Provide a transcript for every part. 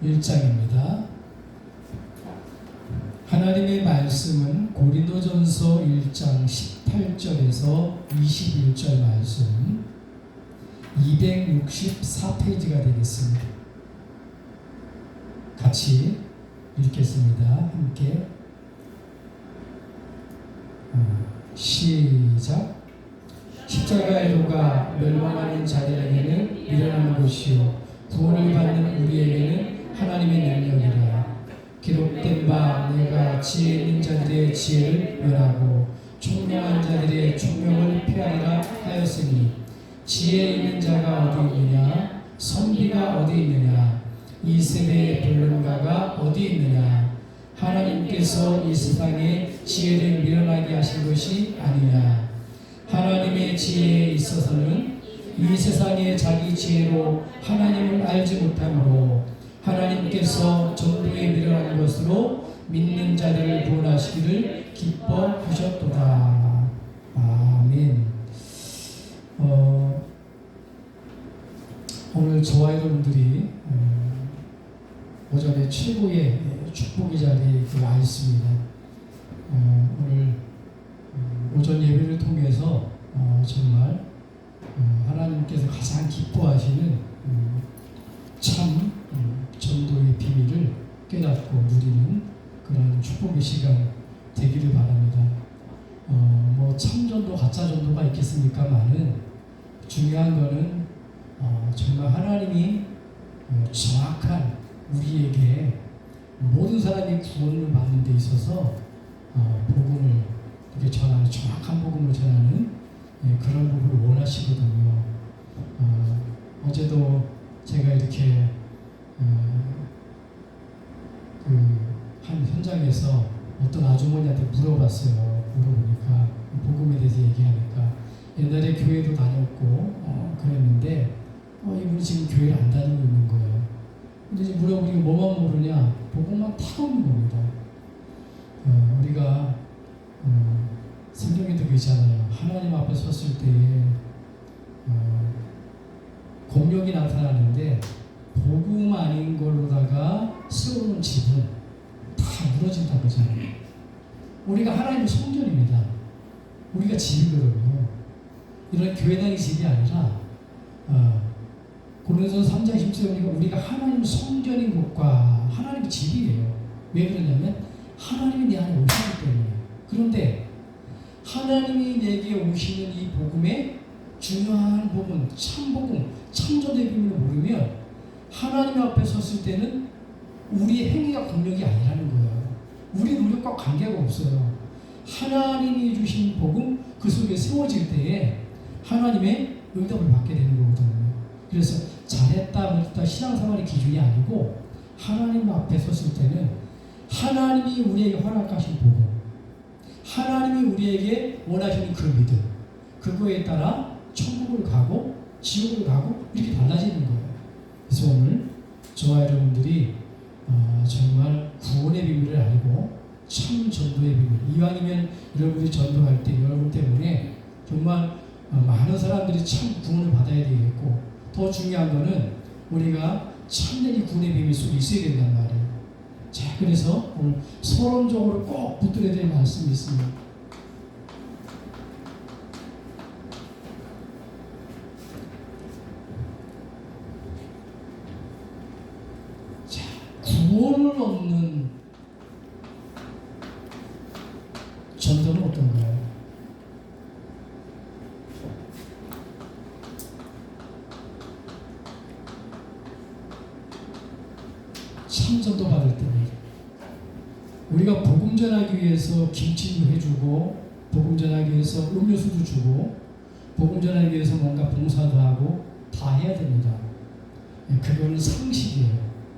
1장입니다. 하나님의 말씀은 고린도전서 1장 18절에서 21절 말씀 264페이지가 되겠습니다. 같이 읽겠습니다. 함께 시작. 십자가의 도가 멸망하는 자들에게는 미련한 것이요 구원을 받는 우리에게는 하나님의 능력이라. 기록된 바 내가 지혜 있는 자들의 지혜를 멸하고 총명한 자들의 총명을 폐하리라 하였으니 지혜 있는 자가 어디 있느냐 선비가 어디 있느냐 이 세대의 변론가가 어디 있느냐. 하나님께서 이 세상에 지혜를 미련하게 하신 것이 아니냐. 하나님의 지혜에 있어서는 이 세상의 자기 지혜로 하나님을 알지 못하므로 하나님께서 전도에 미련한 것으로 믿는 자들을 구원하시기를 기뻐하셨도다. 아멘. 오늘 저와 여러분들이 오전에 최고의 축복의 자리에 와 있습니다. 오늘 오전 예배를 통해서 정말 하나님께서 가장 기뻐하시는 참 전도의 비밀을 깨닫고 누리는 그런 축복의 시간 되기를 바랍니다. 뭐 참전도 가짜 전도가 있겠습니까만은 중요한 거는 정말 하나님이 정확한 우리에게 모든 사람이 구원을 받는 데 있어서 복음을 이렇게 전하는 정확한 복음을 전하는 그런 복음을 원하시거든요. 어제도 제가 이렇게 한 현장에서 어떤 아주머니한테 물어봤어요. 물어보니까 복음에 대해서 얘기하니까 옛날에 교회도 다녔고 그랬는데 이분이 지금 교회를 안 다니고 있는 거예요. 근데 이제 물어보니까 뭐만 모르냐? 복음만 타오는 겁니다. 우리가 성경에도 있잖아요. 하나님 앞에 섰을 때에 공력이 나타나는데 복음 아닌 걸로다가 세우는 집은 다 무너진다고 그러잖아요. 우리가 하나님의 성전입니다. 우리가 집이거든요. 이런 교회당의 집이 아니라 고린도서 3장 10절에 보니까 우리가 하나님 성전인 곳과 하나님의 집이에요. 왜 그러냐면 하나님이 내 안에 오시기 때문에. 그런데 하나님이 내게 오시는 이 복음의 중요한 부분, 참복음, 참전의 비밀을 모르면 하나님 앞에 섰을 때는 우리의 행위가 공력이 아니라는 거예요. 우리 노력과 관계가 없어요. 하나님이 주신 복음 그 속에 세워질 때에 하나님의 응답을 받게 되는 거거든요. 그래서 잘했다 못했다 신앙생활의 기준이 아니고 하나님 앞에 섰을 때는 하나님이 우리에게 허락하신 복음, 하나님이 우리에게 원하시는 그 믿음, 그거에 따라 천국을 가고 지옥을 가고 이렇게 달라지는 거예요. 그래서 오늘 저와 여러분들이 정말 구원의 비밀을 알고 참 전도의 비밀, 이왕이면 여러분들이 전도할 때 여러분 때문에 정말 많은 사람들이 참 구원을 받아야 되겠고, 더 중요한 거는 우리가 참된 이 구원의 비밀 속에 있어야 된단 말이에요. 자, 그래서 오늘 서론적으로 꼭 붙들어야 될 말씀이 있습니다. 자, 구원을 얻는 전도는 어떤가요? 참전도 받을 때입니다. 우리가 복음 전하기 위해서 김치도 해주고, 복음 전하기 위해서 음료수도 주고, 복음 전하기 위해서 뭔가 봉사도 하고 다 해야 됩니다. 그거는 상식이에요.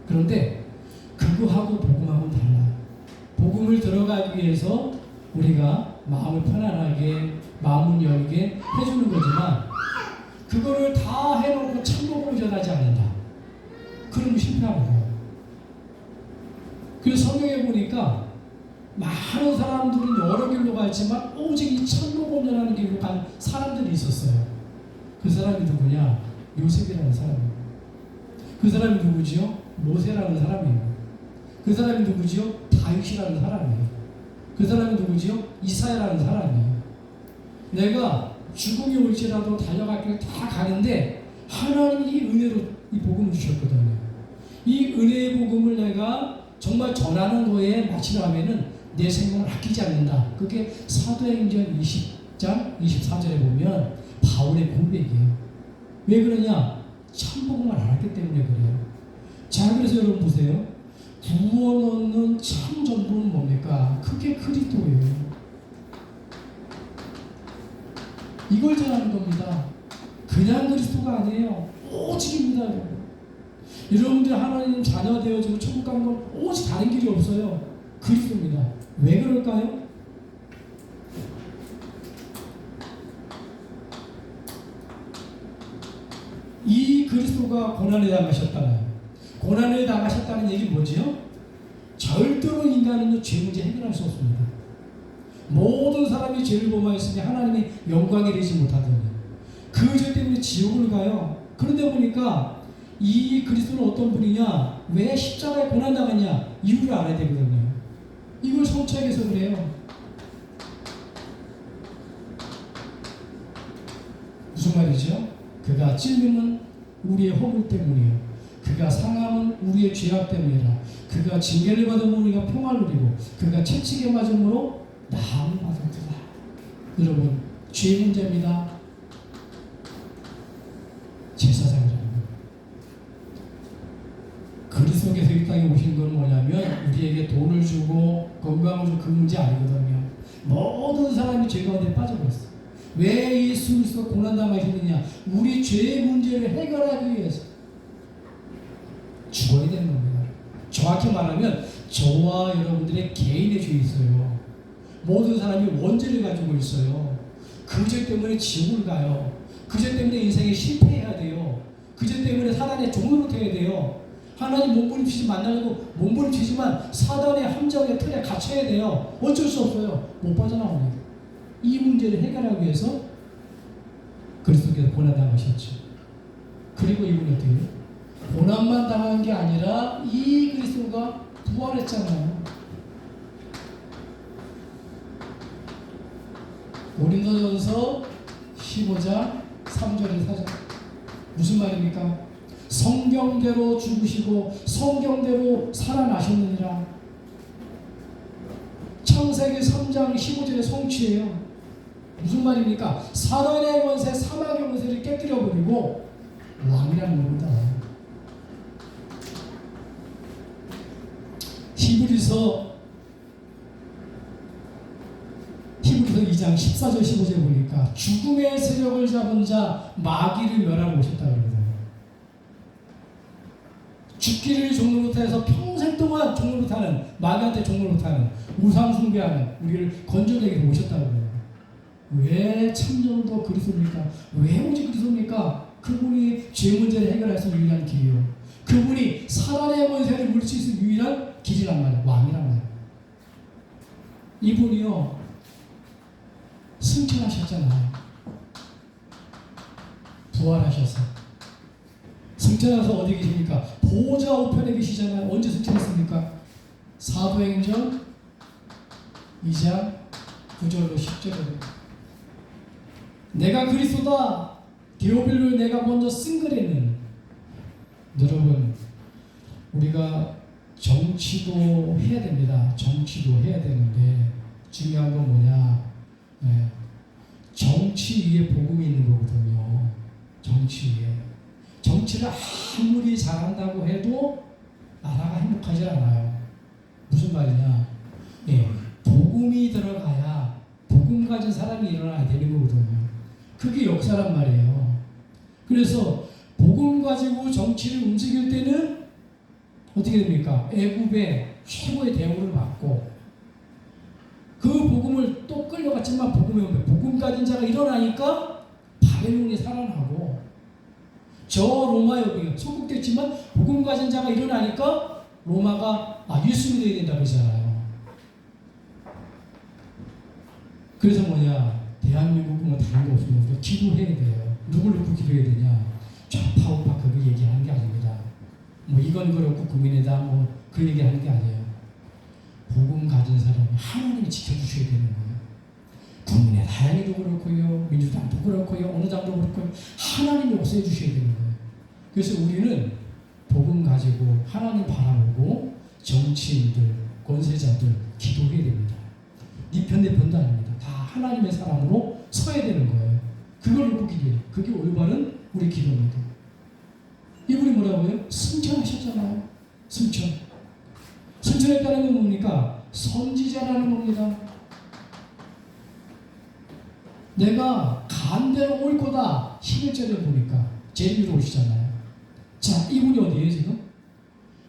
그런데 그거하고 복음하고는 달라요. 복음을 들어가기 위해서 우리가 마음을 편안하게, 마음을 열게 해주는 거지만 그거를 다 해놓고 참복음을 전하지 않는다. 그러면 실패하는 거예요. 그래서 성경에 보니까 많은 사람들은 여러 길로 갔지만 오직 이 참복음 전하는 길로 간 사람들이 있었어요. 그 사람이 누구냐? 요셉이라는 사람이에요. 그 사람이 누구지요? 모세라는 사람이에요. 그 사람이 누구지요? 다윗이라는 사람이에요. 그 사람이 누구지요? 이사야라는 사람이에요. 내가 죽음이 올지라도 달려갈 길 다 가는데 하나님이 이 은혜로 이 복음을 주셨거든요. 이 은혜의 복음을 내가 정말 전하는 거에 마치려면은 내 생명을 아끼지 않는다. 그게 사도행전 20장 24절에 보면 바울의 고백이에요. 왜 그러냐? 참복음을 알았기 때문에 그래요. 자, 그래서 여러분 보세요. 구원 얻는 참 전부는 뭡니까? 그게 그리스도예요. 이걸 전하는 겁니다. 그냥 그리스도가 아니에요. 오직입니다. 여러분들 하나님 자녀 되어지고 천국 가는 건 오직 다른 길이 없어요. 그리스도입니다. 왜 그럴까요? 이 그리스도가 고난에 당하셨다는, 고난에 당하셨다는 얘기 뭐지요? 절대로 인간은 죄 문제 해결할 수 없습니다. 모든 사람이 죄를 범하였으니 하나님의 영광에 이르지 못하더니 그 죄 때문에 지옥을 가요. 그런데 보니까 이 그리스도는 어떤 분이냐? 왜 십자가에 고난당했냐? 이유를 알아야 되거든요. 이걸 성취하기 그래요. 무슨 말이죠? 그가 찔림은 우리의 허물 때문이요, 그가 상함은 우리의 죄악 때문이라. 그가 징계를 받음으로 우리가 평화를 누리고 그가 채찍에 맞음으로 나음을 받았더라. 여러분, 죄 문제입니다. 제사장이라는 거. 그리스도께서 이 땅에 오신 건 뭐냐면 우리에게 돈을 주고 건강을 주고 그 문제 아니거든요. 모든 사람이 죄 가운데 빠져버렸어. 왜 예수 그리스도가 고난당하셨느냐? 우리 죄의 문제를 해결하기 위해서 죽어야 되는 겁니다. 정확히 말하면 저와 여러분들의 개인의 죄 있어요. 모든 사람이 원죄를 가지고 있어요. 그 죄 때문에 지옥을 가요. 그 죄 때문에 인생에 실패해야 돼요. 그 죄 때문에 사단의 종으로 돼야 돼요. 하나님 몸부림치지 만나려고 몸부림치지만 사단의 함정의 틀에 갇혀야 돼요. 어쩔 수 없어요. 못 빠져나옵니다. 이 문제를 해결하기 위해서 그리스도께서 고난당하셨죠. 그리고 이분이 어떻게 해요? 고난만 당한 게 아니라 이 그리스도가 부활했잖아요. 고린도전서 15장 3절에 4절 무슨 말입니까? 성경대로 죽으시고 성경대로 살아나셨느니라. 창세기 3장 15절의 성취예요. 무슨 말입니까? 사단의 권세, 사망의 권세를 깨뜨려버리고 왕이라는 겁니다. 히브리서 2장 14절 15절 보니까 죽음의 세력을 잡은 자 마귀를 멸하고 오셨다고 그러거든요. 죽기를 종로 못해서 평생 동안 종로 못하는, 마귀한테 종로 못하는, 우상 숭배하는 우리를 건져내게 오셨다고 그래요. 왜 참전도 그리스도입니까? 왜 오직 그리스도입니까? 그분이 죄 문제를 해결할 수 있는 유일한 길이요, 그분이 사단의 권세를 물리칠 수 있는 유일한 길이란 말이에요. 왕이란 말이에요. 이분이요 승천하셨잖아요. 부활하셔서 승천해서 어디 계십니까? 보좌 우편에 계시잖아요. 언제 승천했습니까? 사도행전 2장 9절로 10절에 내가 그리스도다 데오빌로를 내가 먼저 쓴 그랬는. 여러분, 우리가 정치도 해야 됩니다. 정치도 해야 되는데 중요한 건 뭐냐? 네. 정치 위에 복음이 있는 거거든요. 정치 위에. 정치를 아무리 잘한다고 해도 나라가 행복하지 않아요. 무슨 말이냐? 예, 복음이 들어가야 복음 가진 사람이 일어나야 되는 거거든요. 그게 역사란 말이에요. 그래서 복음 가지고 정치를 움직일 때는 어떻게 됩니까? 애굽의 최고의 대우를 받고 그 복음을 또 끌려갔지만 복음 가진 자가 일어나니까 바벨론이 살아나고 저 로마에 속국됐지만 복음 가진 자가 일어나니까 로마가 예수 믿어야 된다고 하잖아요. 그래서 뭐냐? 대한민국은 다른 거 없으면 우리가 기도해야 돼요. 누굴 놓고 기도해야 되냐? 좌파 우파 그거 얘기하는 게 아닙니다. 뭐 이건 그렇고 국민의다 뭐 그 얘기하는 게 아니에요. 복음 가진 사람이 하나님이 지켜주셔야 되는 거예요. 국민의 다양히도 그렇고요, 민주당도 그렇고요, 어느 당도 그렇고요, 하나님이 없애 주셔야 되는 거예요. 그래서 우리는 복음 가지고 하나님 바라보고 정치인들, 권세자들 기도해야 됩니다. 네 편 내 편도 아닙니다. 다 하나님의 사람으로 서야 되는 거예요. 그걸 놓고 기도해요. 그게 올바른 우리 기도입니다. 이분이 뭐라고요? 승천하셨잖아요. 승천. 승천했다는 건 뭡니까? 선지자라는 겁니다. 내가 간대로 올 거다. 11절에 보니까 제리미로 오시잖아요. 자, 이분이 어디에요 지금?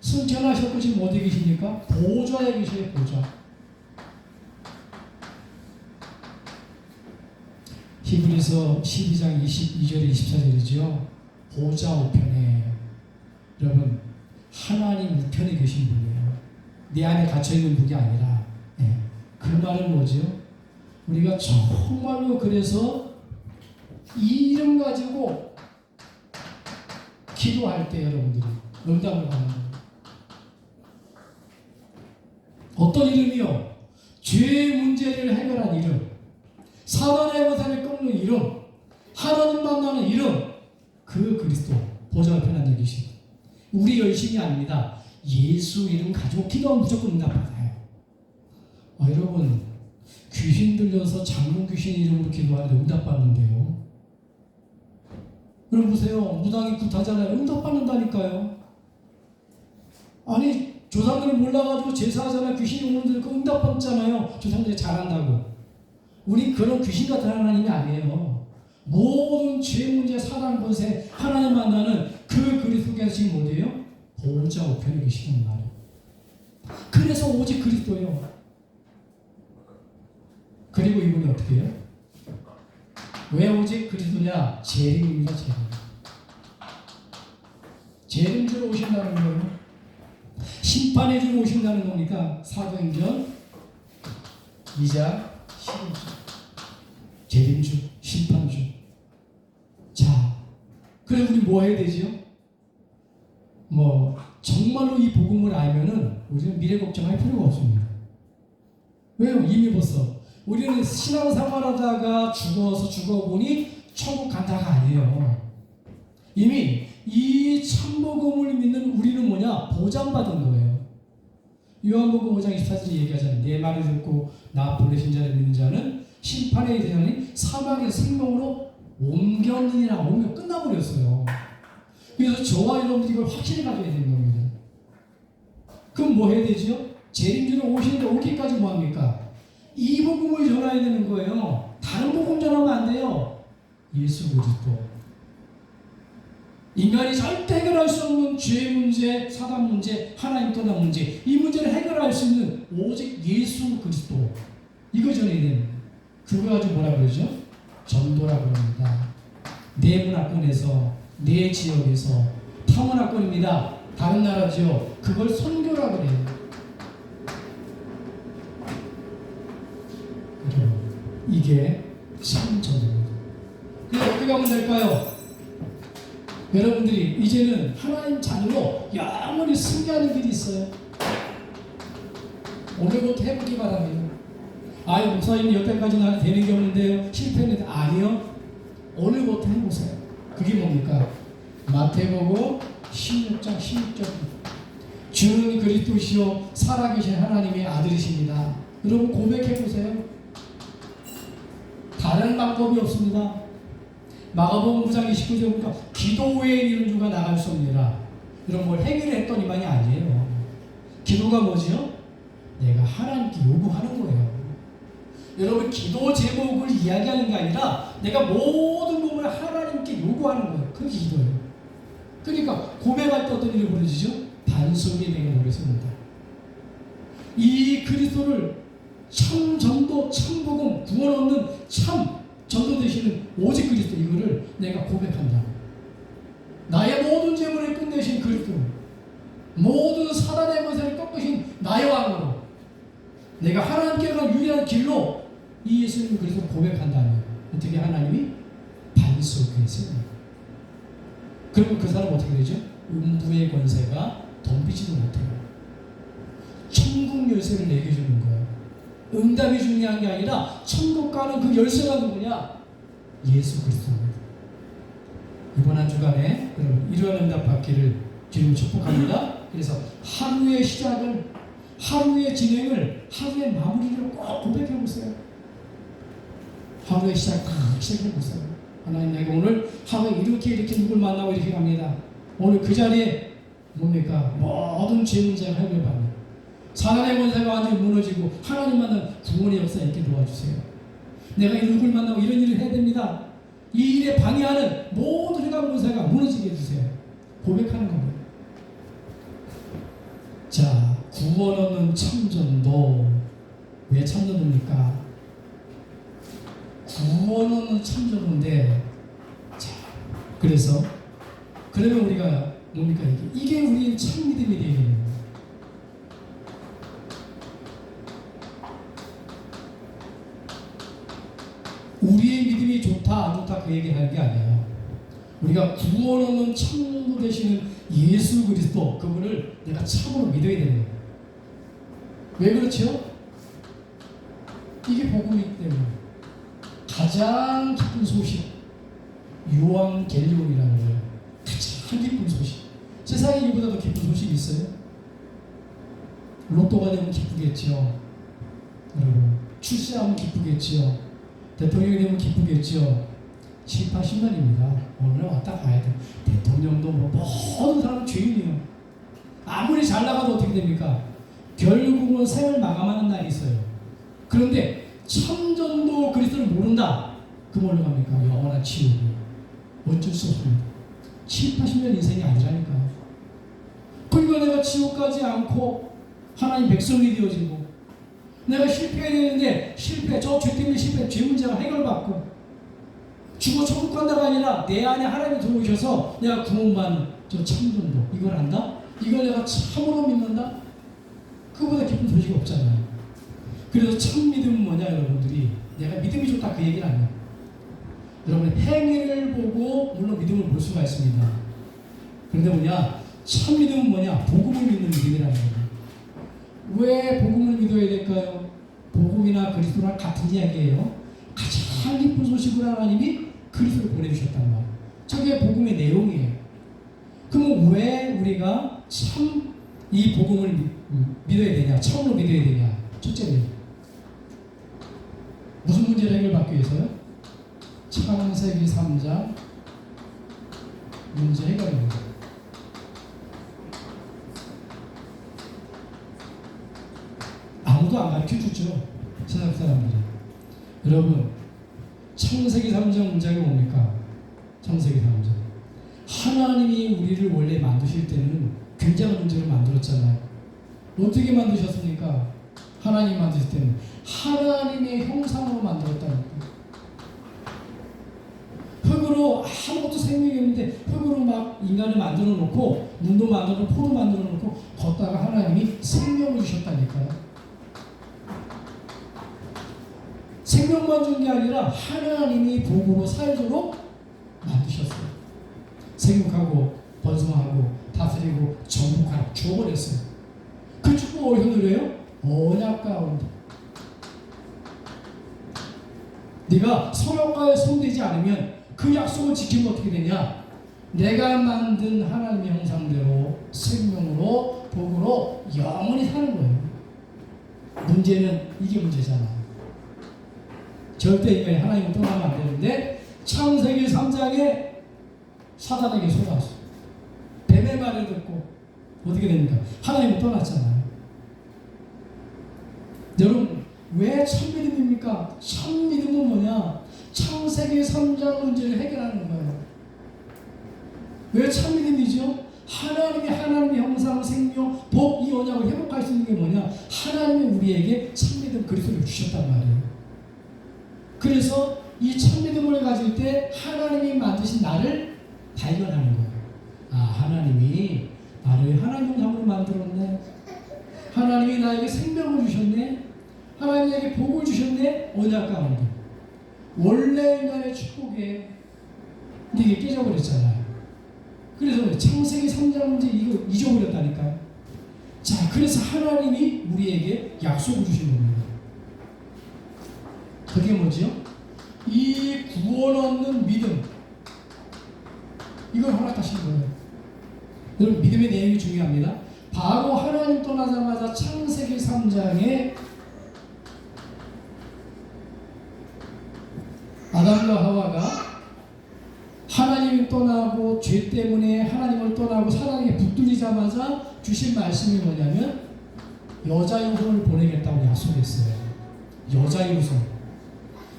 승천하셨고 지금 어디 계십니까? 보좌에 계셔요. 보좌. 히브리서 12장 22절에 24절이죠. 보좌 우편에 여러분 하나님 우편에 계신 분이에요. 내 안에 갇혀있는 분이 아니라 그 말은 뭐죠? 우리가 정말로 그래서 이 이름 가지고 기도할 때 여러분들이 응답을 받는 거예요. 어떤 이름이요? 죄의 문제를 해결한 이름, 사단의 권세를 꺾는 이름, 하나님 만나는 이름, 그 그리스도 보좌 편한 얘기시. 우리 열심이 아닙니다. 예수 이름 가지고 기도하면 무조건 응답받아요. 여러분 귀신 들려서 장문 귀신 이름으로 기도하는데 응답받는데요. 여러분 보세요. 무당이 굿하잖아요. 응답받는다니까요. 아니 조상들을 몰라가지고 제사하잖아요. 귀신이 오는데 그 응답받잖아요. 조상들이 잘한다고. 우리 그런 귀신 같은 하나님이 아니에요. 모든 죄 문제, 사단 권세, 하나님 만나는 그 그리스도께서 지금 어디에요? 보좌 우편에 계시는 말이에요. 그래서 오직 그리스도예요. 그리고 이분이 어떻게 해요? 왜 오직 그리스도냐? 재림입니다. 재림주로 오신다는 거예요. 심판의 주로 오신다는 겁니까? 사도행전 2장 11절. 재림주, 심판주. 자, 그래 우리 뭐 해야 되지요? 뭐 정말로 이 복음을 알면은 우리는 미래 걱정할 필요가 없습니다. 왜요? 이미 벌써 우리는 신앙생활하다가 죽어보니 천국 간다가 아니에요. 이미 이 참복음을 믿는 우리는 뭐냐? 보장받은 거예요. 요한복음 5장 24절에 얘기하잖아요. 내 말을 듣고 나 보내신 자를 믿는 자는 심판의 대상이 사망의 생명으로 옮겨 끝나버렸어요. 그래서 저와 여러분들이 이걸 확실히 가져야 되는 겁니다. 그럼 뭐 해야 되죠? 재림주로 오시는데 오기까지 뭐 합니까? 이 복음을 전해야 되는 거예요. 다른 복음 전하면 안 돼요. 예수 그리스도. 인간이 절대 해결할 수 없는 죄 문제, 사단 문제, 하나님 떠난 문제, 이 문제를 해결할 수 있는 오직 예수 그리스도. 이거 전해야 되는. 그거 가지고 뭐라 그러죠? 전도라고 합니다. 내 문화권에서, 내 지역에서, 타문화권입니다. 다른 나라죠. 그걸 선교라고 그래요. 이게 참 전도입니다. 그래서 어떻게 하면 될까요? 여러분들이 이제는 하나님 자녀로 영원히 승리하는 길이 있어요. 오늘부터 해보기 바랍니다. 아유 목사님 여태까지 나는 되는 게 없는데요. 실패했는데 아니요. 오늘부터 해보세요. 그게 뭡니까? 마태복음 16장 16절. 주는 그리스도시요 살아계신 하나님의 아들이십니다. 여러분 고백해보세요. 다른 방법이 없습니다. 마가복음 9장 29절 보니까 기도 외에 이런 주가 나갈 수 없느라. 이런 걸 해결했더니만이 아니에요. 기도가 뭐지요? 내가 하나님께 요구하는 거예요. 여러분 기도 제목을 이야기하는 게 아니라 내가 모든 부분을 하나님께 요구하는 거예요. 그게 기도예요. 그러니까 고백할 때 어떤 일이 벌어지죠? 반석이 되게 노래습니다. 이 그리스도를 참 전도, 참 복음, 구원 얻는 참 전도 되시는 오직 그리스도 이거를 내가 고백한다. 나의 모든 재물을 끝내신 그리스도, 모든 사단의 권세를 꺾으신 나의 왕으로 내가 하나님께 간 유일한 길로 이 예수님을 그래서 고백한다면 어떻게 하나님이 반석에 세웁니다. 그러면 그 사람 어떻게 되죠? 음부의 권세가 덤비지도 못해요. 천국 열쇠를 내게 주는 거예요. 응답이 중요한 게 아니라 천국 가는 그 열쇠가 누구냐? 예수 그리스도입니다. 이번 한 주간에 여러분 이러한 응답 받기를 주님 축복합니다. 그래서 하루의 시작을, 하루의 진행을, 하루의 마무리를 꼭 고백해 보세요. 하루의 시작 다 시작해 보세요. 하나님, 내가 오늘 하루에 이렇게 누굴 만나고 이렇게 갑니다. 오늘 그 자리에 뭡니까? 모든 죄 문제가 해결받는 사단의 권세가 완전히 무너지고 하나님 만난 구원의 역사 있게 도와주세요. 내가 누굴 만나고 이런 일을 해야 됩니다. 이 일에 방해하는 모든 해가 권세가 무너지게 해주세요. 고백하는 겁니다. 자, 구원 얻는 참전도 왜 참전입니까? 구원 얻는 참전인데, 자, 그래서 그러면 우리가 뭡니까 이게 우리의 참 믿음이 되는 거예요. 우리의 믿음이 좋다 안 좋다 그 얘기를 하는 게 아니에요. 우리가 구원 얻는 참전도 되시는 예수 그리스도, 그분을 내가 참으로 믿어야 되는 거예요. 왜 그렇죠? 이게 복음이기 때문에. 가장 기쁜 소식, 요한겔리온이라는 거예요. 가장 기쁜 소식. 세상에 이보다 더 기쁜 소식이 있어요? 로또가 되면 기쁘겠죠. 여러분, 출세하면 기쁘겠죠. 대통령이 되면 기쁘겠죠. 7, 80년입니다. 오늘 왔다 가야 돼. 대통령도 모든 사람은 죄인이에요. 아무리 잘 나가도 어떻게 됩니까? 결국은 생을 마감하는 날이 있어요. 그런데 참전도 그리스도를 모른다. 그 뭘로 갑니까? 영원한 지옥이. 어쩔 수 없습니다. 7, 80년 인생이 아니라니까요. 그러니까 내가 지옥 가지 않고 하나님 백성이 되어지고, 내가 실패해야 되는데 저 죄 때문에 죄 문제가 해결받고, 죽어 천국 간다가 아니라 내 안에 하나님이 들어오셔서 내가 구원받는 저 참전도, 이걸 안다? 이걸 내가 참으로 믿는다? 그보다 기쁜 소식이 없잖아요. 그래서 참 믿음은 뭐냐, 여러분들이? 내가 믿음이 좋다 그 얘기는 아니에요. 여러분, 행위를 보고 물론 믿음을 볼 수가 있습니다. 그런데 뭐냐, 참 믿음은 뭐냐, 복음을 믿는 믿음이라는 거예요. 왜 복음을 믿어야 될까요? 복음이나 그리스도랑 같은 이야기예요. 가장 기쁜 소식으로 하나님이 그리스도를 보내주셨단 말이에요. 저게 복음의 내용이에요. 그럼 왜 우리가 참 이 복음을 믿어야 되냐, 참으로 믿어야 되냐? 첫째는 무슨 문제를 해결받기 위해서요? 창세기 3장 문제 해결입니다. 아무도 안 가르쳐주죠, 세상 사람들이. 여러분, 창세기 3장 문장이 뭡니까? 창세기 3장. 하나님이 우리를 원래 만드실 때는 굉장한 문제를 만들었잖아요. 어떻게 만드셨습니까? 하나님 만드실 때는 하나님의 형상으로 만들었다니까. 흙으로 아무것도 생명이 없는데 흙으로 막 인간을 만들어 놓고, 눈도 만들어 놓고 코도 만들어 놓고 걷다가 하나님이 생명을 주셨다니까요. 생명만 준 게 아니라 하나님이 복으로 살도록 만드셨어요. 생육하고 번성하고 다스리고 정복하라 주어버렸어요. 그 축복 어디서 누려요? 언약 가운데. 네가 성령과에 손대지 않으면 그 약속을 지키면 어떻게 되냐? 내가 만든 하나님의 형상대로 생명으로 복으로 영원히 사는 거예요. 문제는 이게 문제잖아. 절대 인간이 하나님을 떠나면 안 되는데, 창세기 3장에 사단에게 속았어. 뱀의 말을 듣고 어떻게 됩니까? 하나님을 떠났잖아요. 여러분, 왜 참믿음입니까? 참믿음은 뭐냐? 창세기 3장 문제를 해결하는 거예요. 왜 참믿음이죠? 하나님의 형상, 생명, 복, 이 언약을 회복할 수 있는 게 뭐냐? 하나님이 우리에게 참믿음 그리스도를 주셨단 말이에요. 그래서 이 참믿음을 가질 때 하나님이 만드신 나를 발견하는 거예요. 아, 하나님이 나를 하나님 형상으로 만들었네. 하나님이 나에게 생명을 주셨네. 하나님에게 복을 주셨네. 언약 가운데. 원래 인간의 축복에 이게 깨져버렸잖아요. 그래서 창세기 3장 문제 이거 잊어버렸다니까요. 자, 그래서 하나님이 우리에게 약속을 주신 겁니다. 그게 뭐지요? 이 구원 얻는 믿음, 이걸 허락하신 거예요. 여러분, 믿음의 내용이 중요합니다. 바로 하나님 떠나자마자 창세기 3장에 아담과 하와가 하나님을 떠나고 죄 때문에 하나님을 떠나고 사랑에 붙들리자마자 주신 말씀이 뭐냐면 여자의 후손을 보내겠다고 약속했어요. 여자의 후손.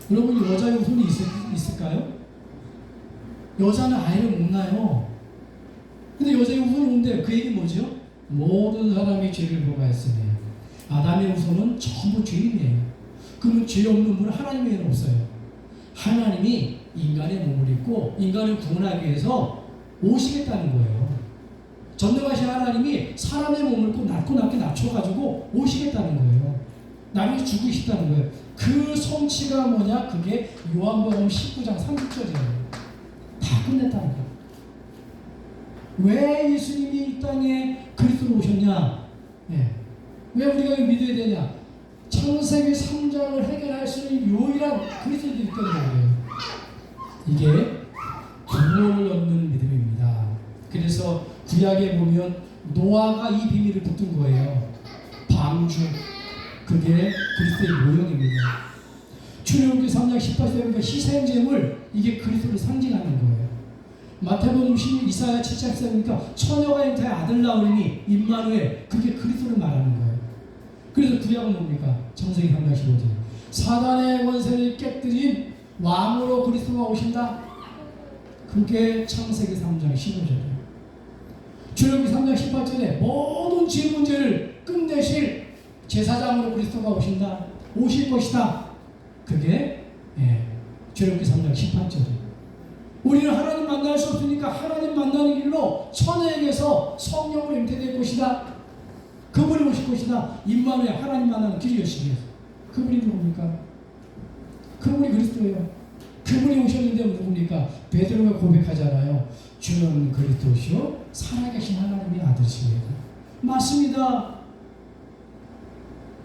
여러분, 여자의 후손이 있을까요? 여자는 아이를 못 낳아요. 근데 여자의 후손이 오는데 그 얘기 뭐죠? 모든 사람이 죄를 범하였으니 아담의 후손은 전부 죄인이에요. 그러면 죄 없는 분은 하나님 외에는 없어요. 하나님이 인간의 몸을 입고 인간을 구원하기 위해서 오시겠다는 거예요. 전능하신 하나님이 사람의 몸을 꼭 낮게 낮춰가지고 오시겠다는 거예요. 나를 죽으시다는 거예요. 그 성취가 뭐냐? 그게 요한복음 19장 30절이에요. 다 끝냈다는 거예요. 왜 예수님이 이 땅에 그리스도로 오셨냐? 네. 왜 우리가 믿어야 되냐? 창세기 3장을 해결할 수 있는 유일한 그리스도들이 있다는 거예요. 이게 구원을 얻는 믿음입니다. 그래서 구약에 보면 노아가 이 비밀을 붙든 거예요. 방주, 그게 그리스도의 모형입니다. 출애굽기 3장 18절에 보니까 희생제물, 이게 그리스도를 상징하는 거예요. 마태복음 16, 이사야 7장 14절 보니까 처녀가 잉타에 아들 낳으니 임마누엘, 그게 그리스도를 말하는 거예요. 그래서 구약은 뭡니까? 창세기 3장 15절. 사단의 권세를 깨뜨린 왕으로 그리스도가 오신다. 그게 창세기 3장 15절이에요. 출애굽기 3장 18절에 모든 죄 문제를 끝내실 제사장으로 그리스도가 오신다. 오실 것이다. 그게 출애굽기 3장 18절이에요. 우리는 하나님 만날 수 없으니까 하나님 만나는 길로 처녀에게서 성령으로 잉태될 것이다. 그분이 오실 것이다. 임마누엘, 하나님 만나는 길이 열심히 해서. 그분이 누굽니까? 그분이 그리스도예요. 그분이 오셨는데 누굽니까? 베드로가 고백하잖아요. 주는 그리스도시요 살아계신 하나님의 아들이십니다. 맞습니다.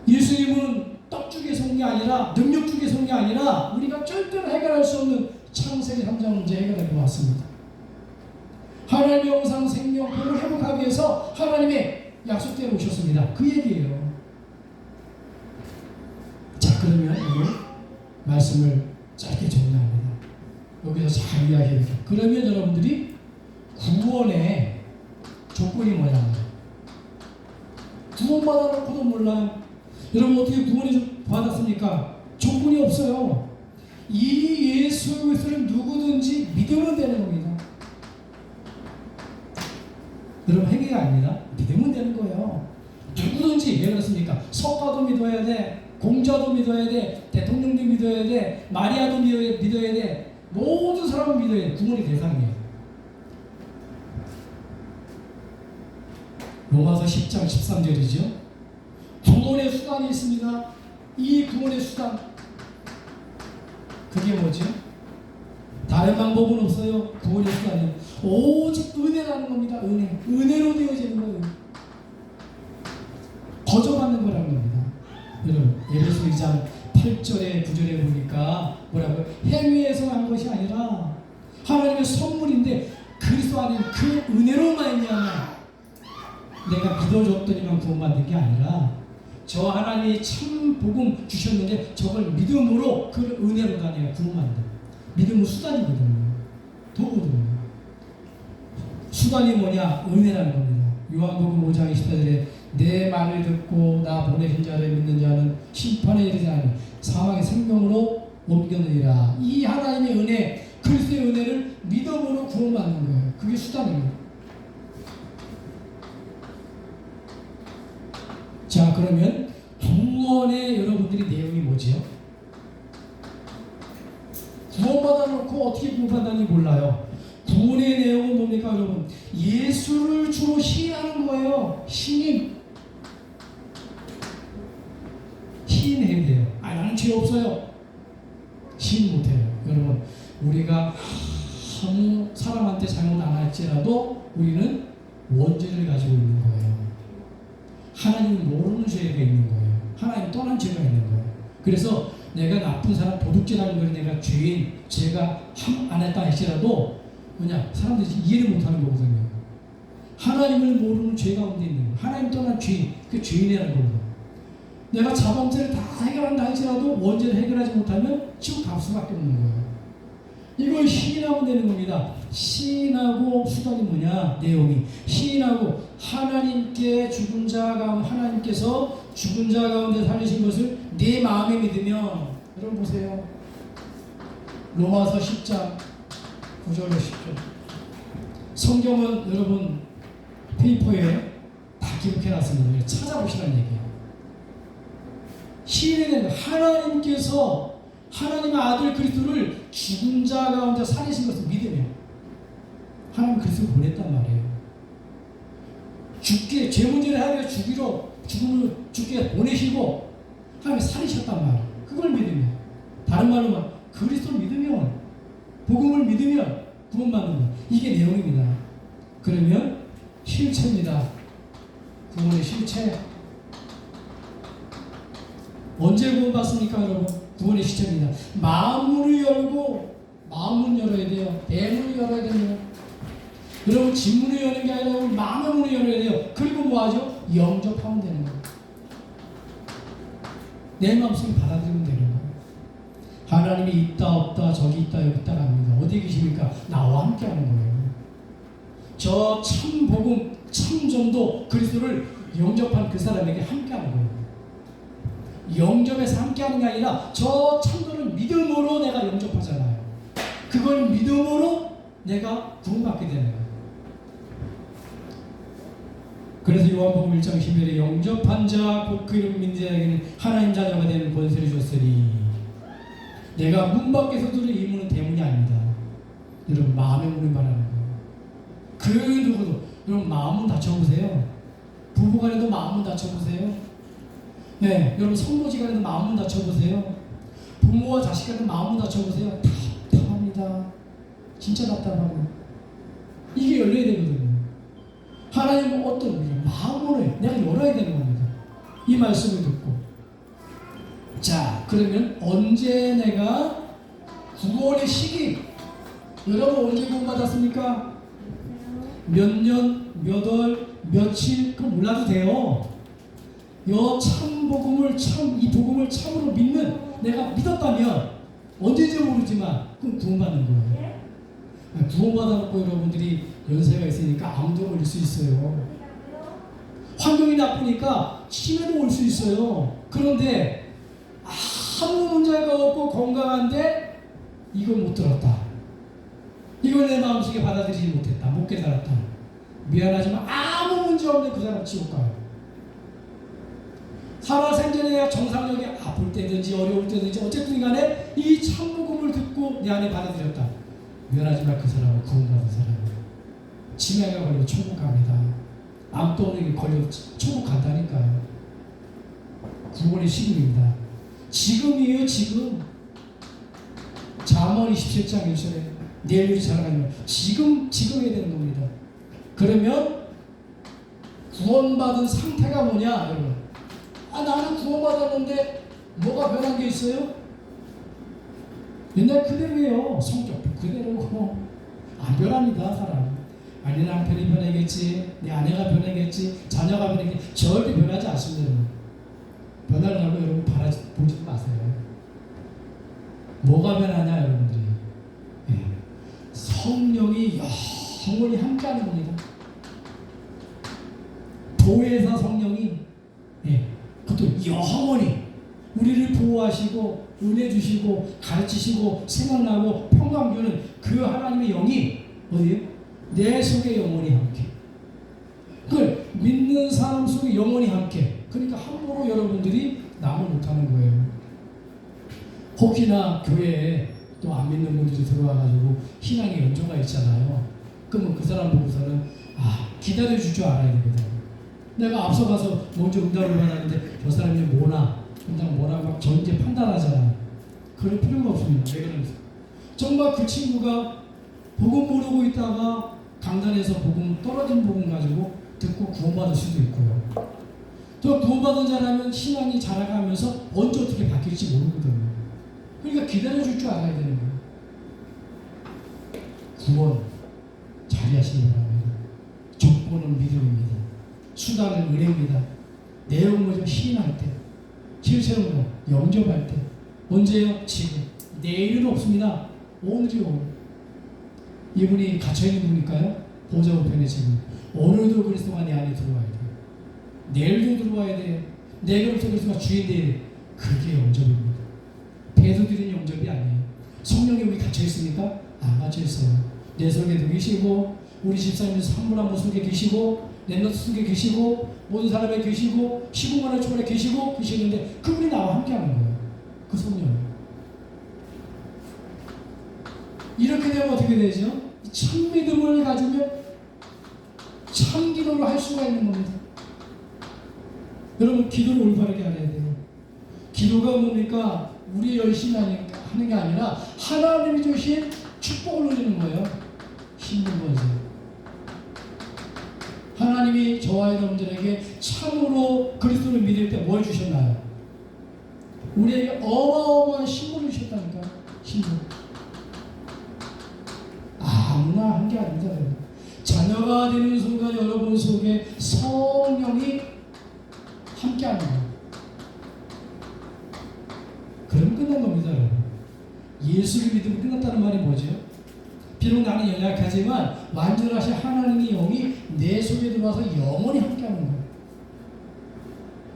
예수님은 떡주기에서 온 게 아니라 능력주기에서 온 게 아니라 우리가 절대로 해결할 수 없는 창세기 3장 문제 해결하고 왔습니다. 하나님의 영상 생명 그걸 회복하기 위해서 하나님의 약속대로 오셨습니다. 그 얘기예요. 자, 그러면 오늘 말씀을 짧게 정리합니다. 여기서 잘 이야기해볼게요. 그러면 여러분들이 구원의 조건이 뭐냐? 구원받아놓고도 몰라요. 여러분 어떻게 구원을 받았습니까? 조건이 없어요. 이 예수 그리스도를 누구든지 믿으면 되는 겁니다. 여러분 행위가 아니라 믿으면 되는 거예요. 누구든지 왜 그렇습니까? 석가도 믿어야 돼, 공자도 믿어야 돼, 대통령도 믿어야 돼, 마리아도 믿어야 돼, 모든 사람을 믿어야 돼. 구원의 대상이에요. 로마서 10장 13절이죠. 구원의 수단이 있습니다. 이 구원의 수단, 그게 뭐죠? 다른 방법은 없어요. 구원의 수단은 오직 은혜라는 겁니다. 은혜로 되어지는 거예요. 거저받는 거라는 겁니다. 여러분, 에베소 2장 8절에 9절에 보니까 뭐라고요? 행위에서 난 것이 아니라 하나님의 선물인데 그리스도 안에 그 은혜로 말미암아 내가 믿어줬더니만 구원받는 게 아니라 저 하나님이 참 복음 주셨는데 저걸 믿음으로 그 은혜로 다녀야 구원받는다. 믿음은 수단이거든요. 도구거든요. 수단이 뭐냐? 은혜라는 겁니다. 요한복음 5장 24절에 내 말을 듣고 나 보내신 자를 믿는 자는 심판에 이르지 아니 사망의 생명으로 옮겨내리라. 이 하나님의 은혜, 그리스도의 은혜를 믿음으로 구원받는 거예요. 그게 수단입니다. 자, 그러면 구원의 여러분들이 내용이 뭐지요? 구원받아 놓고 어떻게 구원받았는지 몰라요. 구원의 내용은 뭡니까, 여러분? 예수를 주로 시인하는 거예요. 신임. 시인해야 돼요. 나는 죄 없어요. 시인 못해요. 여러분, 우리가 아무 사람한테 잘못 안 할지라도 하나님은 모르는 죄가 있는 거예요. 하나님 떠난 죄가 있는 거예요. 그래서 내가 나쁜 사람, 도둑질하는 거를 내가 죄인, 제가 안 했다 할지라도 뭐냐, 사람들이 이해를 못하는 거거든요. 하나님을 모르는 죄 가운데 있는 거예요. 하나님 떠난 죄인, 그 죄인이라는 거거든요. 내가 자범죄를 다 해결한다 할지라도 원죄를 해결하지 못하면 지옥 갈 수밖에 없는 거예요. 이걸 시인하면 되는 겁니다. 시인하고 수단이 뭐냐? 내용이 시인하고 하나님께 죽은 자 가운데, 하나님께서 죽은 자 가운데 살리신 것을 내 마음에 믿으면, 여러분 보세요. 로마서 10장 9절로 10절. 성경은 여러분 페이퍼에 다 기록해놨습니다. 찾아보시라는 얘기예요. 시인은 하나님께서 하나님의 아들 그리스도를 죽은 자 가운데 살리신 것을 믿으며 하나님 그리스도를 보냈단 말이에요. 죽게, 죄 문제를 하여 죽음을 죽게 보내시고 하나님 살리셨단 말이에요. 그걸 믿으며, 다른 말로 말 그리스도를 믿으면, 복음을 믿으면 구원받는 것, 이게 내용입니다. 그러면 실체입니다. 구원의 실체. 언제 구원받습니까, 여러분? 구원의 시점입니다. 마음문을 열고, 마음문 열어야 돼요. 대문을 열어야 됩니다. 여러분, 진문을 여는 게 아니라 마음의 문을 열어야 돼요. 그리고 뭐 하죠? 영접하면 되는 거예요. 내 마음속에 받아들이면 되는 거예요. 하나님이 있다 없다, 저기 있다 여기 있다 합니다. 어디 계십니까? 나와 함께 하는 거예요. 저 참 복음, 참 전도 그리스도를 영접한 그 사람에게 함께 하는 거예요. 영접에서 함께하는 게 아니라 저 참도를 믿음으로 내가 영접하잖아요. 그걸 믿음으로 내가 구원받게 되는 거예요. 그래서 요한복음 1장 11절에 영접한 자 곧 그 이름 믿는 자에게는 하나님 자녀가 되는 권세를 줬으니, 내가 문 밖에서 들은 이 문은 대문이 아닙니다. 여러분 마음의 문을 말하는 거예요. 그 누구도 여러분 마음은 닫혀보세요. 부부간에도 마음은 닫혀보세요. 네, 여러분 성모지간에도 마음은 닫혀보세요. 부모와 자식간에도 마음은 닫혀보세요. 답답합니다. 진짜 답답하고. 이게 열려야 되거든요. 하나님은 어떤 우리가 마음을 내가 열어야 되는 겁니다. 이 말씀을 듣고. 자, 그러면 언제 내가 구원의 시기, 여러분 언제 구원받았습니까? 몇 년, 몇 월, 며칠, 그럼 몰라도 돼요. 참 복음을 이 복음을 참으로 믿는, 내가 믿었다면 언제인지 모르지만 그럼 구원받는 거예요. 구원받아놓고 여러분들이 연세가 있으니까 암도 올 수 있어요. 환경이 나쁘니까 치매도 올 수 있어요. 그런데 아무 문제가 없고 건강한데 이걸 못 들었다. 이걸 내 마음속에 받아들이지 못했다. 못 깨달았다. 미안하지만 아무 문제 없는 그 사람 지옥 가요. 살아생전에 내가 정상적인 아플 때든지 어려울 때든지 어쨌든 간에 이 참복음을 듣고 내 안에 받아들였다. 미안하지만 그 사람은 구원받은 사람이에요. 치매가 걸리고 천국 갑니다. 암동에 걸리고 천국 간다니까요. 구원의 시기입니다. 지금이에요, 지금. 잠언 27장 1절에 내일 일이 잘하면 지금 해야 되는 겁니다. 그러면 구원받은 상태가 뭐냐, 여러분? 나는 구원받았는데 뭐가 변한 게 있어요? 옛날 그대로예요. 성격도 그대로고 안 변합니다, 사람. 아니 남편이 변하겠지, 내 아내가 변하겠지, 자녀가 변하겠지, 절대 변하지 않습니다. 변하려고 여러분 보지 마세요. 뭐가 변하냐, 여러분들이? 예. 성령이 영원히 함께하는 겁니다. 보혜사 성령이, 예, 그것도 영원히 우리를 보호하시고 은혜 주시고 가르치시고 생각나고 평강 주는 그 하나님의 영이 어디에? 내 속에 영원히 함께. 그걸 믿는 사람 속에 영원히 함께. 그러니까 함부로 여러분들이 남을 못하는 거예요. 혹시나 교회에 또 안 믿는 분들이 들어와가지고 신앙의 연조가 있잖아요. 그러면 그 사람 보고서는 기다려줄 줄 알아야 되거든. 내가 앞서가서 먼저 응답을 받았는데 저 사람이 뭐나 뭐라고 전제 판단하잖아. 그럴 필요가 없습니다. 왜 그러면서 정말 그 친구가 복음 모르고 있다가 강단에서 복음 떨어진 복음 가지고 듣고 구원받을 수도 있고요. 더 구원받은 자라면 신앙이 자라가면서 언제 어떻게 바뀔지 모르거든요. 그러니까 기다려줄 줄 알아야 되는 거예요. 구원 자리하시기 바랍니다. 조건은 믿음입니다. 수단은 은혜입니다. 내용은 뭐죠? 시인할 때, 실체는 영접할 때. 언제요? 지금. 내일은 없습니다. 오늘이요. 이분이 갇혀있는 분일까요? 보좌 우편에 지금 오늘도 그리스도가 내 안에 들어와야 돼. 내일도 들어와야 돼. 내일부터 그리스도가 주인 돼. 그게 영접입니다. 배도들은 영접이 아니에요. 성령이 우리 갇혀있습니까? 안 갇혀있어요. 내 속에도 계시고 우리 집사님에서 한 분 한 분 속에 계시고 랩너트 속에 계시고 모든 사람에 계시고 시공간의 초월에 계시는데 그분이 나와 함께하는 거예요. 그 성령. 이렇게 되면 어떻게 되죠? 참 믿음을 가지면 참 기도를 할 수가 있는 겁니다. 여러분 기도를 올바르게 알아야 돼요. 기도가 뭡니까? 우리 열심히 하는 게 아니라 하나님이 주신 축복을 누리는 거예요. 힘든 거죠. 하나님이 저와 여러분들에게 참으로 그리스도를 믿을 때 뭘 주셨나요? 우리에게 어마어마한 신분을 주셨다니까. 신분. 아무나 한 게 아닙니다. 자녀가 되는 순간 여러분 속에 성령이 함께하는 거예요. 그럼 끝난 겁니다. 여러분. 예수를 믿으면 끝났다는 말이 뭐죠? 비록 나는 연약하지만 완전하신 하나님의 영이 내 속에 들어와서 영원히 함께하는 거예요.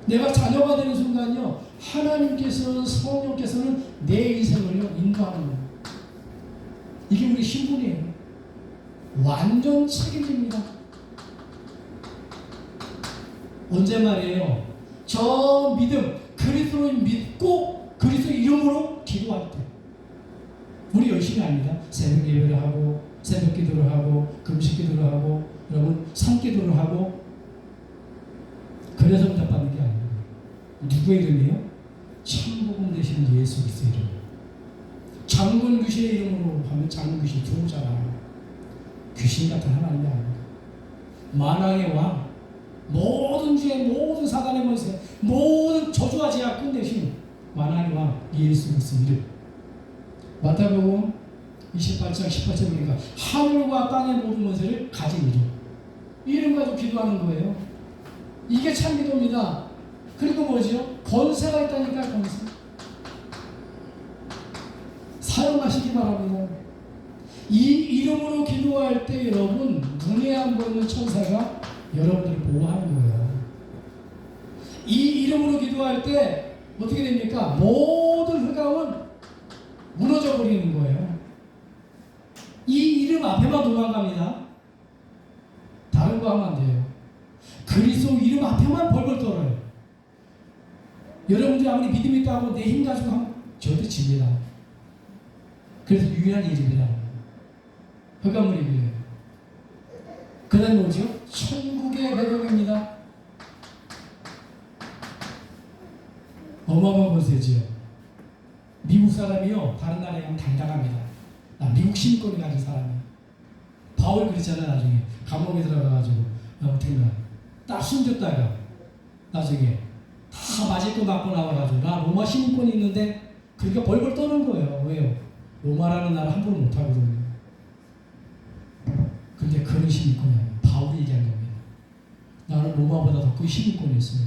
내가 자녀가 되는 순간요, 하나님께서는 성령께서는 내 인생을 인도하는 거예요. 이게 우리 신분이에요. 완전 책임집니다. 언제 말이에요? 저 믿음, 그리스도를 믿고 그리스도 이름으로 기도할 때 우리 열심히 합니다. 새벽 예배를 하고 새벽 기도를 하고 금식 기도를 하고 여러분 산기도를 하고 그래서 응답받는 게 아니에요. 누구의 이름이에요? 천복음 되시는 예수 그리스도의 이름. 장군 귀신의 이름으로 하면 장군 귀신 들어오잖아. 귀신 같은 하나님이 아닙니다. 만왕의 왕, 모든 죄, 모든 사단의 권세, 모든 저주와 제약 끝내신 만왕의 왕 예수 그리스도 이름. 마태복음 28장 18절 보니까 하늘과 땅의 모든 권세를 가진 이름 가지고 기도하는 거예요. 이게 참 기도입니다. 그리고 뭐죠? 권세가 있다니까. 권세 사용하시기 바랍니다. 이 이름으로 기도할 때 여러분 눈에 안 보이는 천사가 여러분들을 보호하는 거예요. 이 이름으로 기도할 때 어떻게 됩니까? 모든 흑암은 무너져 버리는 거예요. 이 이름 앞에만 도망갑니다. 다른 거 하면 안 돼요. 그리스도 이름 앞에만 벌벌 떨어요. 여러분들이 아무리 믿음이 있다고 내 힘 가지고 하면 절대 집니다. 그래서 유일한 이름이라 흑암을 이겨요. 그 다음 뭐죠? 천국의 배경입니다. 어마어마한 권세지요. 미국 사람이요 다른 나라에 가면 당당합니다. 나 미국 시민권을 가진 사람이에요. 바울 그랬잖아요. 나중에 감옥에 들어가가지고 딱 숨졌다가 나중에 다 맞을 거 맞고 나와가지고 나 로마 시민권이 있는데 그러니까 벌벌 떠는 거예요. 왜요? 로마라는 나라 함부로 못하거든요. 근데 그런 시민권이에요. 바울이 얘기한 겁니다. 나는 로마보다 더 큰 시민권이 있어요.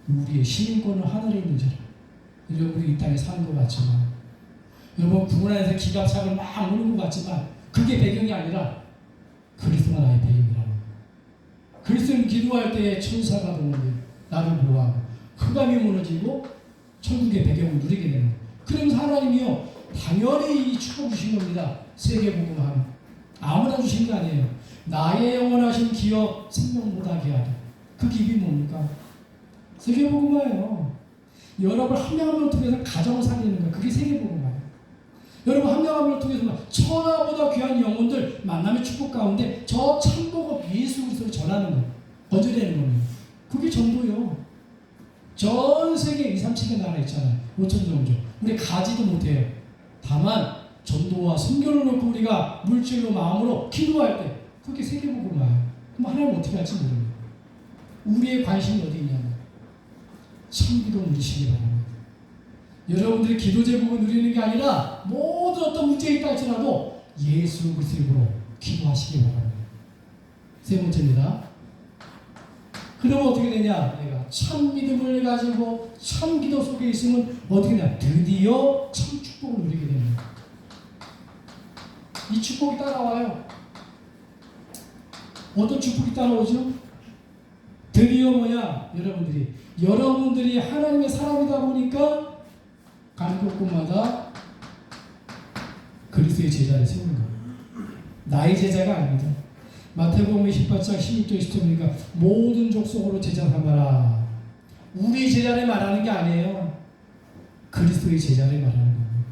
우리의 시민권은 하늘에 있는 자라. 여러분 이 땅에 사는 것 같지만 여러분 구원에서 기갑차를 막 오는 것 같지만 그게 배경이 아니라 그리스도가 나의 배경이라는 거예요. 그리스도는 기도할 때에 천사가 도는데 나를 보호하고 흑암이 무너지고 천국의 배경을 누리게 되는 거예요. 그러면서 하나님이요 당연히 이 축복 주신 겁니다. 세계복음화 아무나 주신 게 아니에요. 나의 영원하신 기업 생명보다 귀하다. 그 기업이 뭡니까? 세계복음화예요. 여러분 한 명 한 명을 통해서 가정을 살리는 거예요. 그게 세계복음화예요. 여러분 한 명 한 명을 통해서 천하보다 귀한 영혼들 만남의 축복 가운데 저 참복업 예수 그리스도를 전하는 거예요. 건져내는 겁니다. 그게 전도요. 전 세계 2, 3, 7개 나라 있잖아요. 5천 정도. 우리 가지도 못해요. 다만 전도와 선교를 놓고 우리가 물질로 마음으로 기도할 때 그게 세계복음화예요. 그럼 하나님 어떻게 할지 모릅니다. 우리의 관심이 어디 있냐면 참기도 누리시기 바랍니다. 여러분들이 기도 제목을 누리는 게 아니라 모든 어떤 문제가 있다 할지라도 예수 그리스도 이름으로 기도하시기 바랍니다. 세 번째입니다. 그러면 어떻게 되냐? 내가 참 믿음을 가지고 참 기도 속에 있으면 어떻게 되냐? 드디어 참 축복을 누리게 됩니다. 이 축복이 따라와요. 어떤 축복이 따라오죠? 드디어 뭐냐? 여러분들이 하나님의 사람이다 보니까 가는 곳곳마다 그리스도의 제자를 세우는 거예요. 나의 제자가 아닙니다. 마태복음 28장 16절 20절 보니까 모든 족속으로 제자 삼아라. 우리 제자를 말하는 게 아니에요. 그리스도의 제자를 말하는 거예요.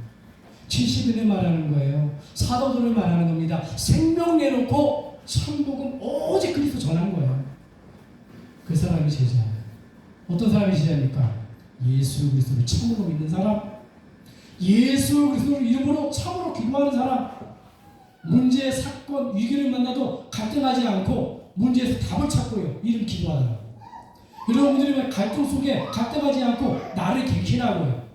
70인을 말하는 거예요. 사도들을 말하는 겁니다. 생명 내놓고 참복음 오직 그리스도 전한 거예요. 그 사람이 제자예요. 어떤 사람이 제자입니까? 예수 그리스도를 참으로 믿는 사람, 예수 그리스도를 이름으로 참으로 기도하는 사람, 문제, 사건, 위기를 만나도 갈등하지 않고 문제에서 답을 찾고요. 이름 기도하더라. 여러분들이 갈등 속에 갈등하지 않고 나를 갱신하고요.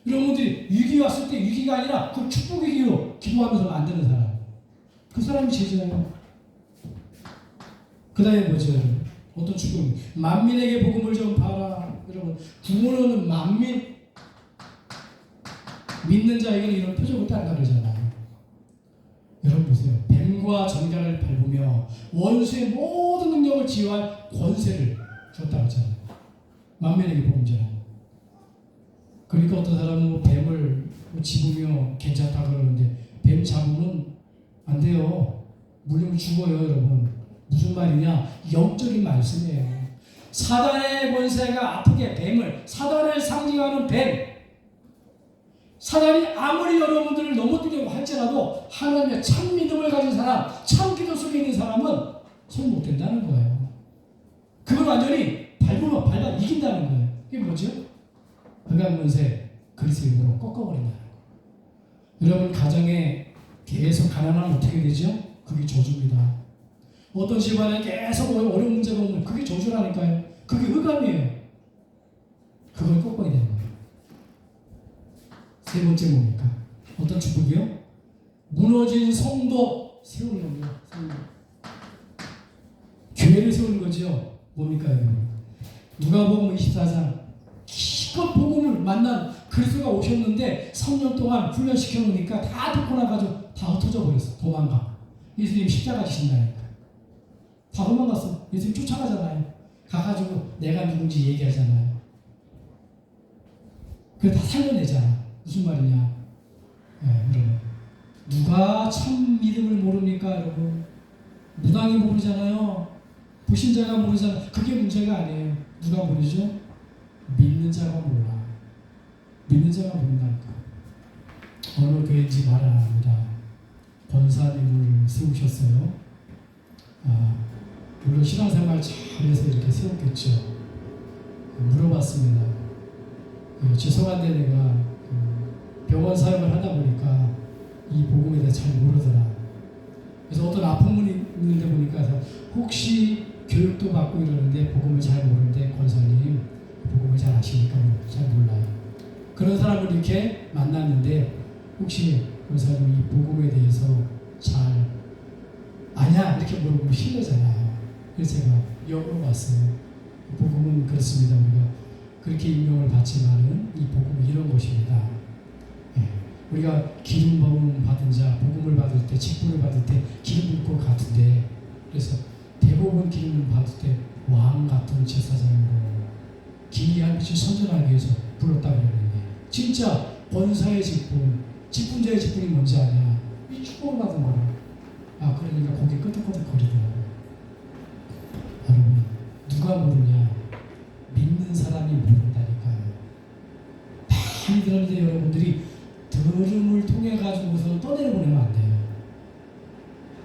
여러분들이 위기 왔을 때 위기가 아니라 그 축복 위기로 기도하면서 만드는 사람. 그 사람이 제자예요. 그 다음에 뭐죠? 어떤 축복이? 만민에게 복음을 전파하라. 여러분, 구원은 만민, 믿는 자에게는 이런 표적을 딴다 그러잖아요. 여러분 보세요. 뱀과 전갈을 밟으며 원수의 모든 능력을 지휘할 권세를 줬다고 하잖아요. 만민에게 복음 전하라. 그러니까 어떤 사람은 뱀을 집으며 괜찮다 그러는데 뱀 잡으면 안 돼요. 물리면 죽어요, 여러분. 무슨 말이냐? 영적인 말씀이에요. 사단의 권세가 아프게 뱀을, 사단을 상징하는 뱀, 사단이 아무리 여러분들을 넘어뜨리려고 할지라도 하나님의 참 믿음을 가진 사람, 참 기도 속에 있는 사람은 손 못 댄다는 거예요. 그걸 완전히 밟아 이긴다는 거예요. 이게 뭐죠? 그간 권세 그리스도 이름으로 꺾어버린다는 거예요. 여러분 가정에 계속 가난하면 어떻게 되죠? 그게 저주입니다. 어떤 집안에 계속 어려운 문제가 오면 그게 저주라니까요. 그게 흑암이에요. 그걸 꺾어야 되는 거예요. 세 번째 뭡니까? 어떤 축복이요? 무너진 성도 세우는 겁니다. 교회를 세우는 거죠. 뭡니까? 누가복음 24장 기껏 복음을 만난 그리스도가 오셨는데 3년 동안 훈련시켜 놓으니까 다 듣고 나가지고 다 흩어져 버렸어. 도망가. 예수님 십자가 지신다니까. 다 도망갔어. 예수님 쫓아가잖아요. 가가지고 내가 누군지 얘기하잖아요. 그래 다 살려내잖아. 무슨 말이냐? 여러분, 누가 참 믿음을 모릅니까, 여러분? 무당이 모르잖아요. 불신자가 모르잖아요. 그게 문제가 아니에요. 누가 모르죠? 믿는 자가 몰라. 믿는 자가 모른다니까. 어느 교회인지 말 안 합니다. 권사님을 세우셨어요. 물론 신앙생활 잘해서 이렇게 세웠겠죠. 물어봤습니다. 죄송한데 내가 병원 사역을 하다 보니까 이 복음에 대해 잘 모르더라. 그래서 어떤 아픈 분이 있는데 보니까 혹시 교육도 받고 이러는데 복음을 잘 모르는데 권사님 복음을 잘 아시니까 잘 몰라요. 그런 사람을 이렇게 만났는데 혹시 권사님 이 복음에 대해서 잘 아냐 이렇게 물어보면 실례잖아요. 그래서 제가 여쭤봤어요. 복음은 그렇습니다. 우리가 그렇게 임명을 받지만은 이 복음은 이런 것입니다. 우리가 기름 부음 받은 자, 복음을 받을 때, 직분을 받을 때 기름 붓고 가던데, 그래서 대부분 기름을 받을 때 왕 같은 제사장으로 기이한 빛을 선전하기 위해서 불렀다고 그러는데, 진짜 권사의 직분, 직분자의 직분이 뭔지 아냐? 이 축복을 받은 거라. 그러니까 고개 끄덕끄덕 거리더라고요. 여러분, 누가 모르냐? 믿는 사람이 모른다니까요. 많이 들었는데 여러분들이 들음을 통해 가지고서 떠내려보내면 안 돼요.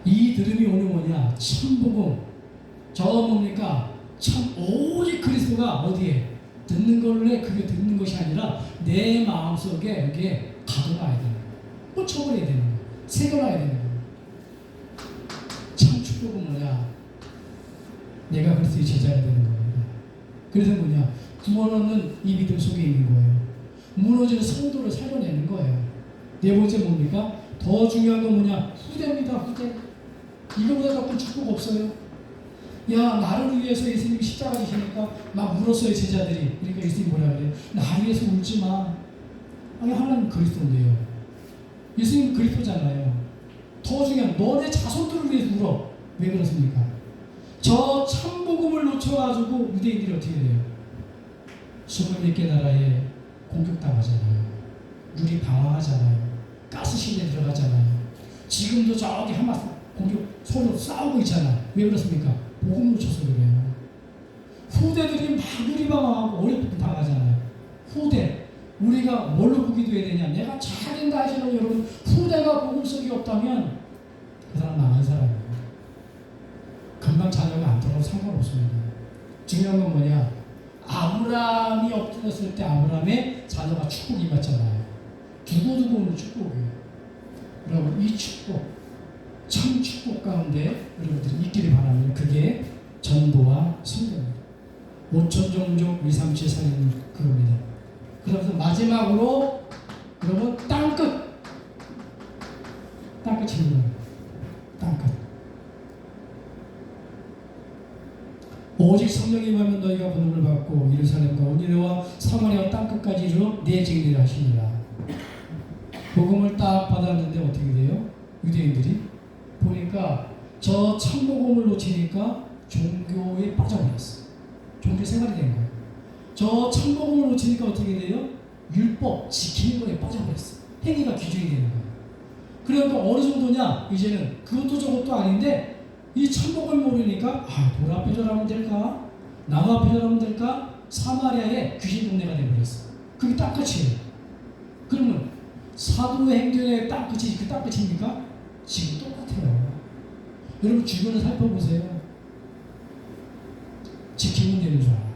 이 들음이 오는 뭐냐? 참복음. 저거 뭡니까? 참 오직 그리스도가 어디에? 듣는 걸로 그게 듣는 것이 아니라 내 마음속에 여기에 가둬놔야 되는 거예요. 꽂혀버려야 되는 거예요. 새겨놔야 되는 거예요. 참 축복은 뭐냐? 내가 그리스도의 제자가 되는 겁니다. 그래서 뭐냐? 구원 얻는 이 믿음 속에 있는 거예요. 무너지는 성도를 살려내는 거예요. 네 번째 뭡니까? 더 중요한 건 뭐냐? 후대입니다. 후대. 이거보다 더 큰 축복 없어요. 야, 나를 위해서 예수님이 십자가 지시니까 막 울었어요, 제자들이. 그러니까 예수님이 뭐라 그래요? 나를 위해서 울지 마. 아니, 하나님 그리스도인데요. 예수님 그리스도잖아요. 더 중요한, 너네 자손들을 위해서 울어. 왜 그렇습니까? 저 참복음을 놓쳐가지고 유대인들이 어떻게 돼요? 20개 나라에 공격당하잖아요. 유리 방황하잖아요. 가스 시대에 들어가잖아요. 지금도 저기 하마스 공격 서로 싸우고 있잖아. 왜 그렇습니까? 복음 놓쳐서 그래요. 후대들이 막 유리 방황하고 어렵게 당하잖아요. 후대. 우리가 뭘로 보기도해야 되냐? 내가 잘한다 하시는 여러분, 후대가 복음성이 없다면 그 사람 망한 사람이에요. 금방 자녀가 안 들어도 상관없습니다. 중요한 건 뭐냐? 아브라함이 엎드렸을 때 아브라함의 자녀가 축복이 임했잖아요. 두고두고 오는 축복이에요. 여러분, 이 축복, 참 축복 가운데 여러분들이 있기를 바랍니다. 그게 전도와 선교입니다. 5천 종족 2, 3, 7 살리는 그겁니다. 그러면서 마지막으로 여러분 땅끝, 땅끝입니다. 땅끝. 오직 성령이 임하면 너희가 번음을 받고 예루살렘과 온유대와 사마리아 땅끝까지 이르러 내 증인이라 하시니라. 복음을 딱 받았는데 어떻게 돼요? 유대인들이 보니까 저 참복음을 놓치니까 종교에 빠져버렸어. 종교 생활이 된 거예요. 저 참복음을 놓치니까 어떻게 돼요? 율법 지키는 거에 빠져버렸어. 행위가 기준이 되는 거예요. 그러니까 어느 정도냐? 이제는 그것도 저것도 아닌데 이 참복을 모르니까 돌 앞에 절하면 될까? 나무 앞에 절하면 될까? 사마리아의 귀신 동네가 되어버렸어. 그게 땅끝이에요. 그러면 사도행전의 땅끝이 그 땅끝입니까? 지금 똑같아요. 여러분 주변을 살펴보세요. 지키면 되는 줄 알아요.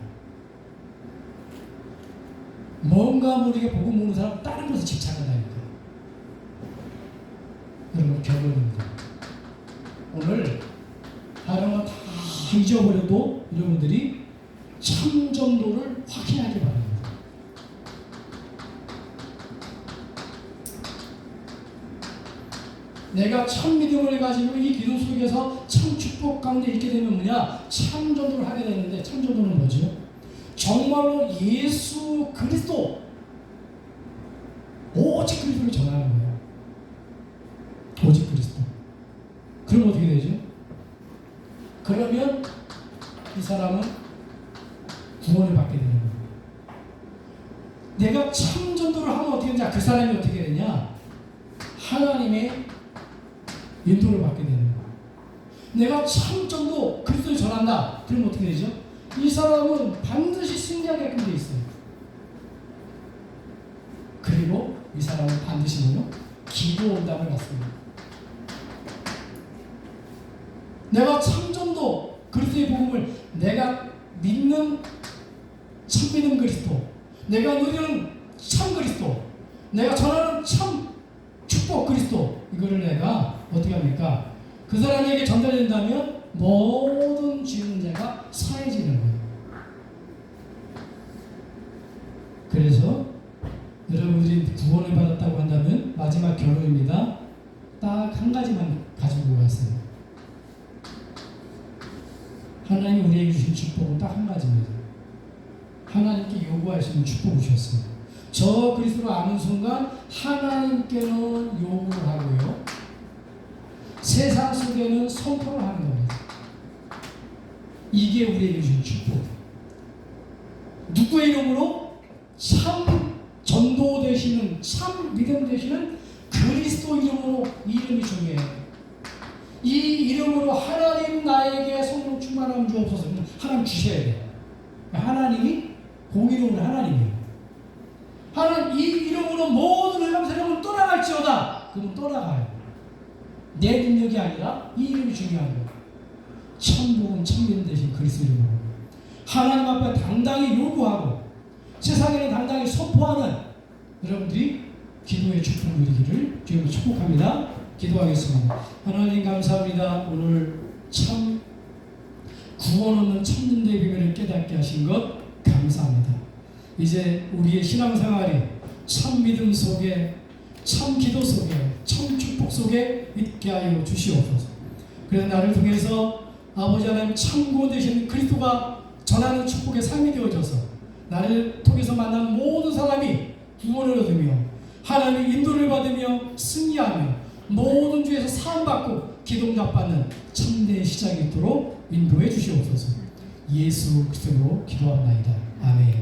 뭔가 모르게 복음 모르는 사람 다른 곳에 집착한다니까. 여러분 결론입니다. 오늘 다른 거 다 잊어버려도 여러분들이 참전도를 확인하기 바랍니다. 내가 참 믿음을 가지고 이 기도 속에서 참 축복 가운데 있게 되면 뭐냐? 참전도를 하게 되는데 참전도는 뭐죠? 정말로 예수 그리스도 오직 그리스도를 전하는 거예요. 오직 그리스도. 그럼 어떻게 되죠? 그러면 이 사람은 구원을 받게 되는 거예요. 내가 참전도를 하면 어떻게 되냐? 그 사람이 어떻게 되냐? 하나님의 인도를 받게 되는 거예요. 내가 참전도 그리스도를 전한다. 그럼 어떻게 되죠? 이 사람은 반드시 승리하게끔 되어 있어요. 그리고 이 사람은 반드시 뭐요? 기도 응답을 받습니다. 내가 참전도 그리스도의 복음을 내가 믿는 참 믿는 그리스도, 내가 누리는 참 그리스도, 내가 전하는 참 축복 그리스도, 이거를 내가 어떻게 합니까? 그 사람에게 전달된다면 모든 죄는 자가 사해지는 거예요. 그래서 여러분들이 구원을 받았다고 한다면 마지막 결론입니다. 딱 한 가지만 가지고 갔어요. 하나님이 우리에게 주신 축복은 딱 한 가지입니다. 하나님께 요구할 수 있는 축복을 주셨어요. 저 그리스도를 아는 순간 하나님께는 요구를 하고요, 세상 속에는 선포를 하는 겁니다. 이게 우리에게 주신 축복. 누구의 이름으로? 참 전도 되시는, 참 믿음 되시는 그리스도 이름으로. 이 이름이 중요해요. 이 이름으로 하나님 나에게 성령 충만함 주옵소서. 하나님 주셔야 돼요. 하나님이 공이름으로 하나님이에요. 하나님 이 이름으로 모든 회감 세력은 떠나갈지어다. 그럼 떠나가요. 내 능력이 아니라 이 이름이 중요한 거예요. 천복음 천민 되신 그리스도 이름으로 하나님 앞에 당당히 요구하고 세상에는 당당히 선포하는 여러분들이 기도의 축복 누리기를 주님으로 축복합니다. 기도하겠습니다. 하나님 감사합니다. 오늘 참 구원 없는 참는의 비밀을 깨닫게 하신 것 감사합니다. 이제 우리의 신앙생활이 참 믿음 속에, 참 기도 속에, 참 축복 속에 있게 하여 주시옵소서. 그래서 나를 통해서 아버지 하나님 참고 되신 그리스도가 전하는 축복의 삶이 되어져서 나를 통해서 만난 모든 사람이 구원을 얻으며 하나님의 인도를 받으며 승리하며 모든 죄에서 사함받고 기동답받는 참된 시작이 있도록 인도해 주시옵소서. 예수 그리스도로 기도합나이다. 아멘.